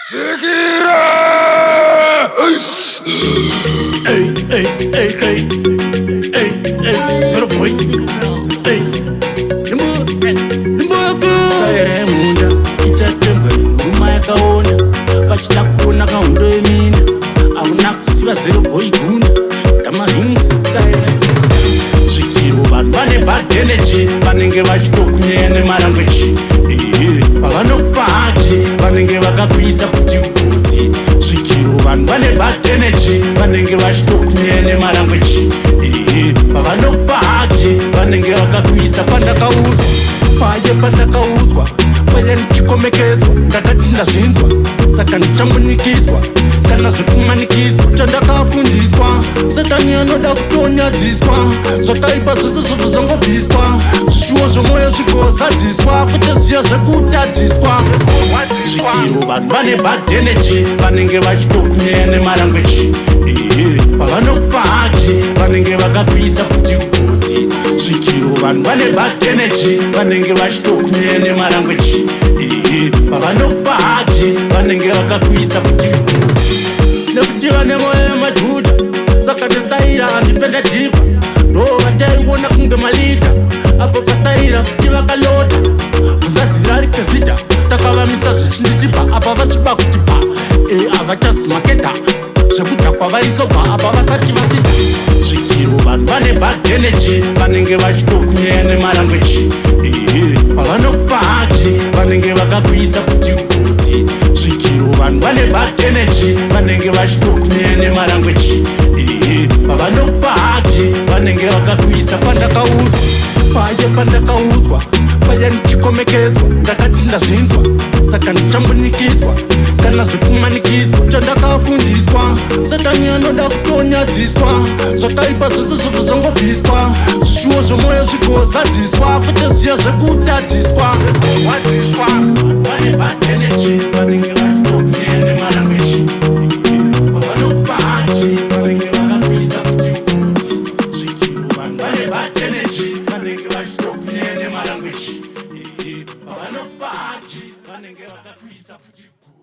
Svikiro! Hey, zero boy. Hey, Mbuku. Kaere munda, ichatemba nguma yakaona. Vachida kuona kaundo yemina. Avuna kusiva zero boy guna. Tamahunsi kaere. Svikiro vanhu vane bad energy. Vanenge vachitokunyaya nemaranguage. Pavanokupa haki, vanenge vakakuisa kuti ugutsi. Svikiro vanhu vane bad energy. Vanenge vachitokunyaya nemaranguage. Pavanokupa haki, vanenge vakakuisa pandakaudzi. Paye pandakaudzwa, paye ndichikomekedzwa. Ndakati ndazvinzwa, saka ndichamunikidzwa. Kana zvekumanikidzwa, chandakafundiswa. Satani anoda kutonyadziswa. Zvakaipa zvose zvobva zvangobviswa. Zvishuwo zvomwoyo zvikozadziswa. Kwete zviya zvekutadziswa. Svikiro vanhu vane bad energy. Vanenge vachitokunyaya nemaranguage. Pavanokupa haki, vanenge vakakuisa kuti ugutsi. Svikiro vanhu vane bad energy. Vanenge vachitokunyaya nemaranguage. Pavanokupa haki, vanenge vakakuisa kuti ugutsi. Nekuti vane moyo yamajuda, saka ndestaira handifenda jiva. Ndo vataiona kunge malita, apo pastaira futi vakalota. Kunzadzira ripezita, takavamisa zvechindichipa. Apa vasviba kuti pa, havachazimaketa. Zvekudhakwa vaizobva apa vasati vasita. Svikiro vanhu vane bad energy. Vanenge vachitokunyaya nemaranguage. Pavanokupa haki, vanenge vakakuisa kuti ugutsi. Svikiro vanhu vane bad energy. Vanenge vachitokunyaya nemaranguage. Pavanokupa haki, vanenge vakakuisa pandakaudzi. Paye pandakaudzwa, paye ndichikomekedzwa. Ndakati ndazvinzwa, saka ndichamunikidzwa. Kana zvekumanikidzwa, chandakafundiswa. Satani anoda kutonyadziswa. Zvakaipa zvose zvobva zvangobviswa. Zvishuwo zvomwoyo zvikozadziswa. Kwete zviya zvekutadziswa. Vane bad energy, vanenge vachitokunyaya nemaranguage. Pavanokupa haki, vanenge vakakuisa kuti ugutsi. Svikiro vanhu vane bad energy. Vanenge vachitokunyaya nemaranguage. Pavanokupa haki, vanenge vakakuisa kuti ugutsi.